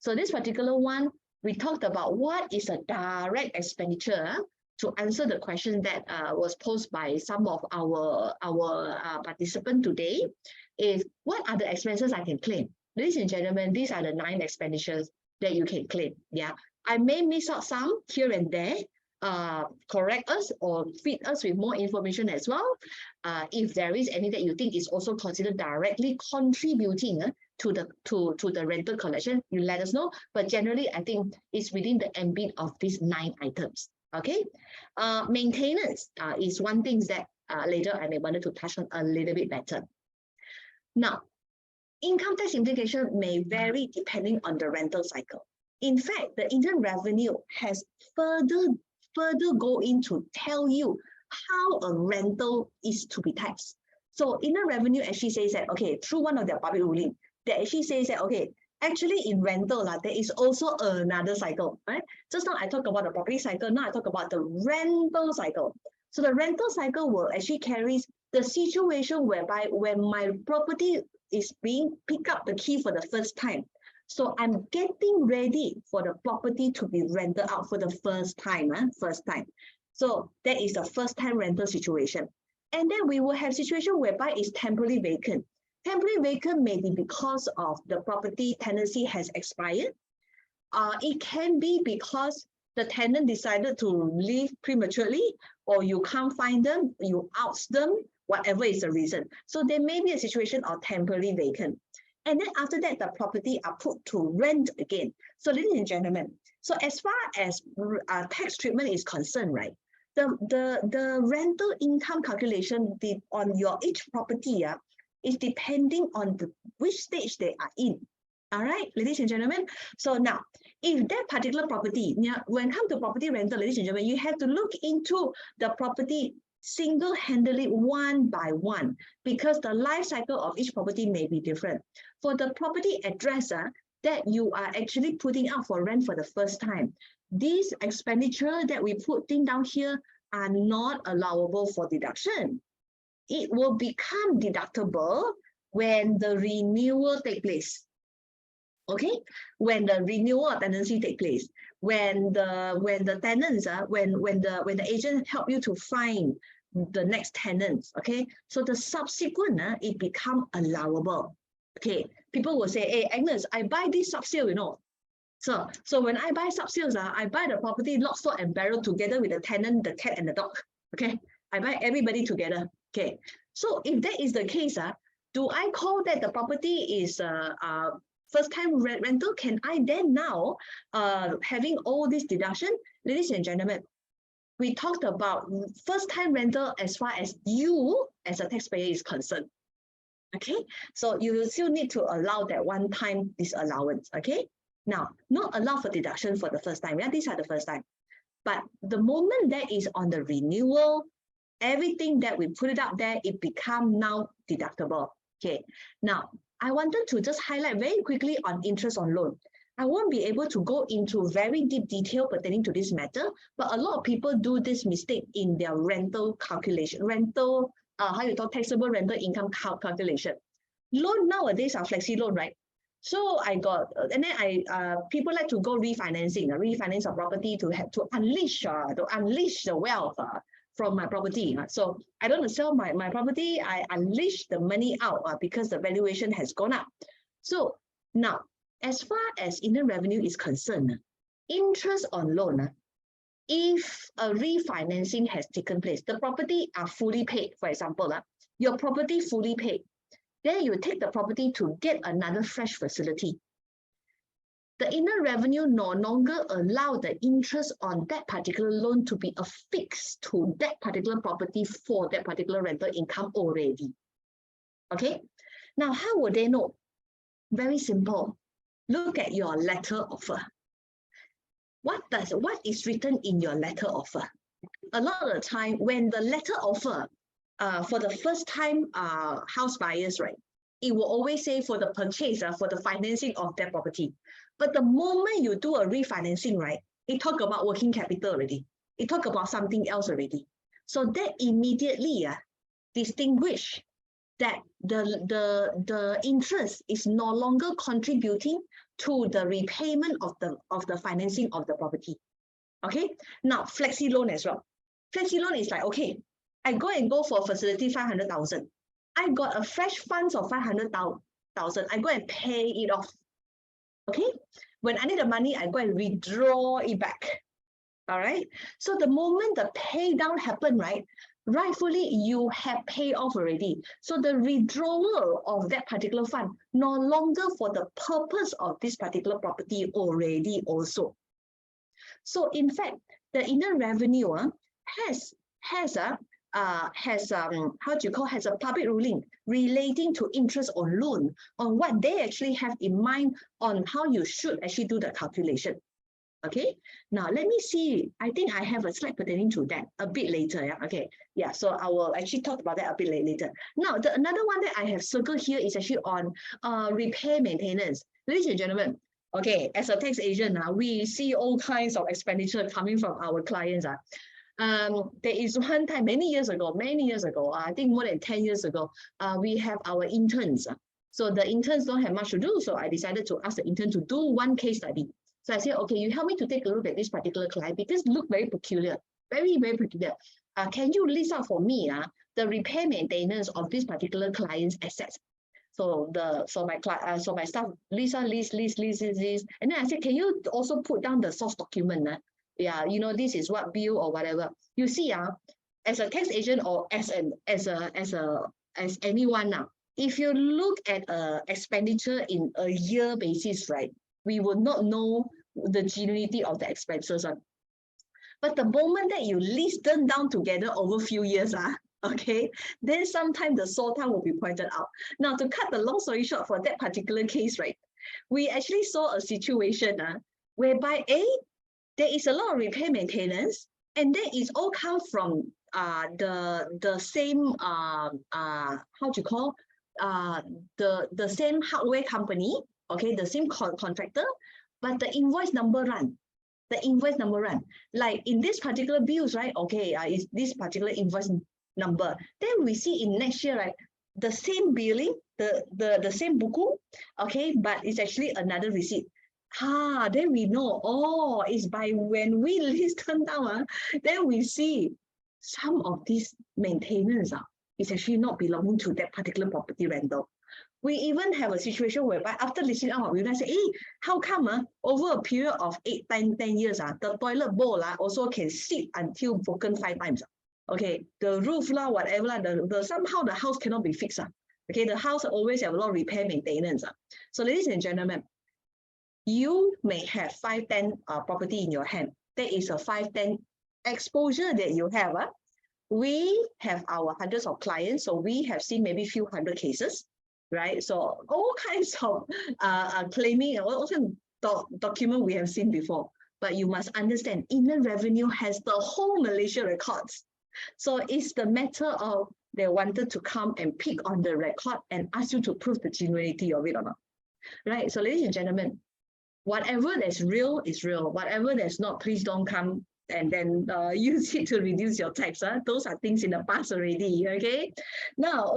So this particular one, we talked about what is a direct expenditure to answer the question that was posed by some of our participants today, is what are the expenses I can claim? Ladies and gentlemen, these are the 9 expenditures that you can claim. Yeah, I may miss out some here and there. Correct us or feed us with more information as well. If there is any that you think is also considered directly contributing to the rental collection, you let us know. But generally, I think it's within the ambit of these 9 items. Okay, maintenance is one thing that later I may want to touch on a little bit better. Now, income tax implication may vary depending on the rental cycle. In fact, the Indian revenue has further go in to tell you how a rental is to be taxed. So Indian revenue actually says that, okay, through one of their public ruling, they actually says that, okay, actually in rental, there is also another cycle, right? Just now I talked about the property cycle, now I talk about the rental cycle. So the rental cycle will actually carry the situation whereby when my property is being picked up the key for the first time. So I'm getting ready for the property to be rented out for the first time. So that is the first time rental situation. And then we will have situation whereby it's temporarily vacant. Temporary vacant may be because of the property tenancy has expired. It can be because the tenant decided to leave prematurely, or you can't find them, you oust them, whatever is the reason. So there may be a situation of temporary vacant. And then after that, the property are put to rent again. So ladies and gentlemen, so as far as tax treatment is concerned, right, the rental income calculation on your each property is depending on which stage they are in. All right, ladies and gentlemen. So now, if that particular property, when it comes to property rental, ladies and gentlemen, you have to look into the property single-handedly one by one, because the life cycle of each property may be different. For the property address that you are actually putting out for rent for the first time, these expenditure that we put down here are not allowable for deduction. It will become deductible when the renewal takes place. Okay, when the renewal of tenancy takes place, when the tenants when the agent help you to find the next tenants, okay, so the subsequent it become allowable. Okay, people will say, hey Agnes, I buy this sub-sale, so when I buy sub-sales, I buy the property lock, stock and barrel together with the tenant, the cat and the dog. Okay, I buy everybody together. Okay, so if that is the case, do I call that the property is first time rental? Can I then now having all this deduction? Ladies and gentlemen, we talked about first time rental as far as you as a taxpayer is concerned. Okay, so you will still need to allow that one time disallowance. Okay, now not allow for deduction for the first time. Yeah, these are the first time. But the moment that is on the renewal, everything that we put it out there, it become now deductible. Okay, now I wanted to just highlight very quickly on interest on loan. I won't be able to go into very deep detail pertaining to this matter, but a lot of people do this mistake in their rental calculation, taxable rental income calculation. Loan nowadays are flexi loan, right? So I got, and then people like to go refinance a property to unleash the wealth from my property. So I don't want to sell my property, I unleash the money out because the valuation has gone up. So now, as far as Indian revenue is concerned, interest on loan, if a refinancing has taken place, the property are fully paid, for example, your property fully paid, then you take the property to get another fresh facility. The Indian revenue no longer allow the interest on that particular loan to be affixed to that particular property for that particular rental income already. Okay, now how would they know? Very simple. Look at your letter offer. What is written in your letter offer? A lot of the time when the letter offer for the first time house buyers, right, it will always say for the purchase, for the financing of that property. But the moment you do a refinancing, right, it talk about working capital already. It talk about something else already. So that immediately distinguish that the interest is no longer contributing to the repayment of the financing of the property. Okay, now flexi loan as well. Flexi loan is like, okay, I go for facility 500,000. I got a fresh funds of 500,000. I go and pay it off. Okay, when I need the money, I go and withdraw it back. All right. So the moment the pay down happened, right, rightfully you have paid off already. So the withdrawal of that particular fund no longer for the purpose of this particular property already also. So in fact, the inner revenue has a public ruling relating to interest on loan on what they actually have in mind on how you should actually do the calculation. Okay, now let me see. I think I have a slide pertaining to that a bit later. Yeah, okay, yeah. So I will actually talk about that a bit later. Now, another one that I have circled here is actually on repair maintenance. Ladies and gentlemen, okay, as a tax agent, we see all kinds of expenditure coming from our clients. There is one time many years ago, I think more than 10 years ago, we have our interns. So the interns don't have much to do, so I decided to ask the intern to do one case study. So I said, okay, you help me to take a look at this particular client because it look very peculiar, very, very peculiar. Can you list out for me the repair maintenance of this particular client's assets? So my staff list, and then I said, can you also put down the source document? Yeah, you know, this is what bill or whatever. You see, as a tax agent or as anyone now, if you look at expenditure in a year basis, right, we will not know the genuinity of the expenses. But the moment that you list them down together over a few years, okay, then sometimes the SOTA will be pointed out. Now, to cut the long story short for that particular case, right, we actually saw a situation whereby there is a lot of repair maintenance, and then it's all come from the same the same hardware company, okay, the same contractor, but the invoice number run. Like in this particular bills, right? Okay, is this particular invoice number. Then we see in next year, right, the same billing, the same buku, okay, but it's actually another receipt. Then we know, it's by when we list them down, then we see some of these maintenance is actually not belonging to that particular property rental. We even have a situation whereby after listing out, we say, hey, how come over a period of 10 years, the toilet bowl also can sit until broken 5 times. Okay, the roof whatever, somehow the house cannot be fixed. Okay, the house always have a lot of repair maintenance. So ladies and gentlemen, you may have 5-10 property in your hand. That is a 5-10 exposure that you have. We have our hundreds of clients, so we have seen maybe few hundred cases, right? So all kinds of claiming, all kinds of document we have seen before. But you must understand, Inland Revenue has the whole Malaysia records. So it's the matter of they wanted to come and pick on the record and ask you to prove the genuinity of it or not. Right? So ladies and gentlemen, whatever that's real is real. Whatever that's not, please don't come and then use it to reduce your tax. Those are things in the past already, okay? Now,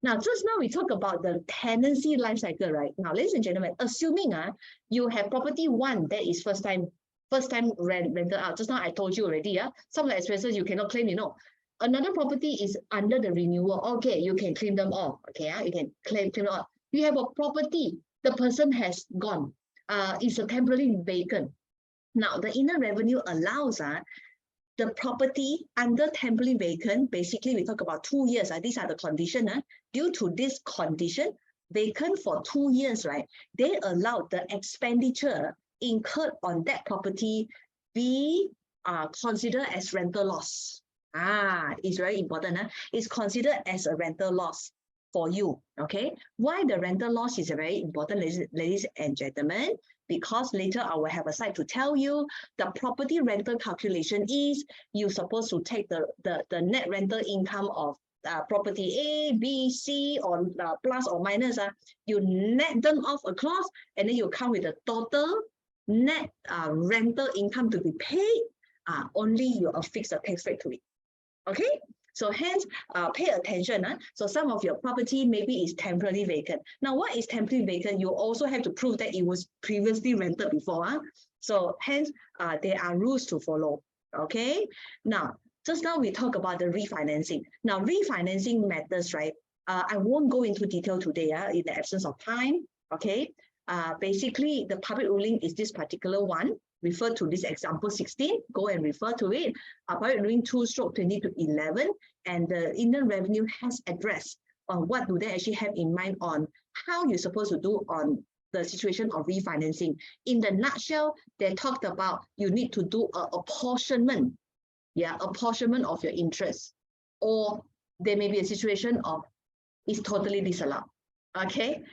just now we talk about the tenancy life cycle, right? Now, ladies and gentlemen, assuming you have property one that is first time rented out. Just now I told you already, some of the expenses you cannot claim, you know. Another property is under the renewal. Okay, you can claim them all. Okay, you can claim them all. You have a property, the person has gone. It's a temporary vacant. Now, the Inland Revenue allows the property under temporary vacant. Basically, we talk about 2 years. These are the conditions. Due to this condition, vacant for 2 years, right? They allow the expenditure incurred on that property be considered as rental loss. It's very important. It's considered as a rental loss for you, okay? Why the rental loss is very important, ladies and gentlemen? Because later I will have a slide to tell you the property rental calculation is you're supposed to take the net rental income of property A, B, C, or plus or minus. You net them off across, and then you come with the total net rental income to be paid. Only you affix a tax rate to it. Okay, So hence, pay attention. So some of your property maybe is temporarily vacant. Now, what is temporarily vacant? You also have to prove that it was previously rented before. So hence, there are rules to follow. Okay. Now, just now we talk about the refinancing. Now, refinancing matters, right? I won't go into detail today in the absence of time. Okay. Basically, the public ruling is this particular one. Refer to this example 16, go and refer to it. Public ruling 2/20/11, and the Inland Revenue has addressed on what do they actually have in mind on how you're supposed to do on the situation of refinancing. In the nutshell, they talked about you need to do a apportionment, apportionment of your interest, or there may be a situation of it's totally disallowed. Okay,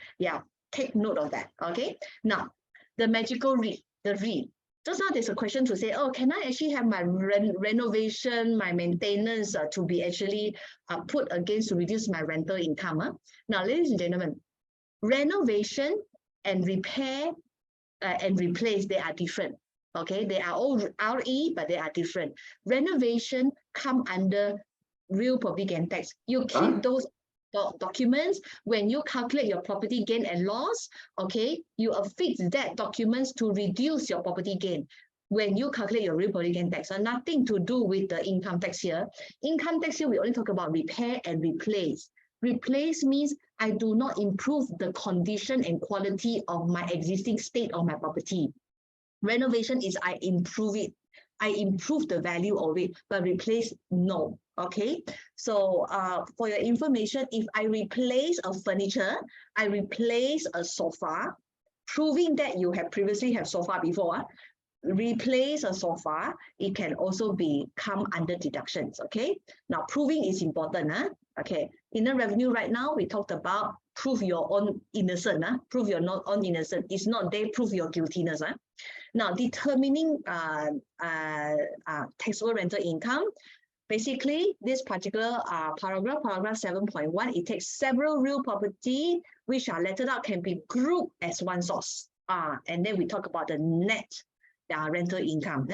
take note of that. Okay, now the magical REIT, the REIT. Just now there's a question to say, oh, can I actually have my renovation, my maintenance to be actually put against to reduce my rental income? Now, ladies and gentlemen, renovation and repair and replace, they are different. Okay, they are all RE, but they are different. Renovation come under real property gain tax. You keep those documents when you calculate your property gain and loss. Okay, you affix that documents to reduce your property gain when you calculate your real property gain tax. So nothing to do with the income tax here. Income tax here, we only talk about repair and replace. Replace means I do not improve the condition and quality of my existing state of my property. Renovation is I improve it. I improve the value of it, but replace, no. Okay, so for your information, if I replace a furniture, I replace a sofa, proving that you have previously have sofa before, replace a sofa, it can also come under deductions. Okay, now proving is important. Okay, Inland Revenue right now, we talked about prove your own innocence. Prove your own innocence. It's not they prove your guiltiness. Now, determining taxable rental income, basically, this particular paragraph 7.1, it takes several real property which are lettered out, can be grouped as one source. And then we talk about the net rental income.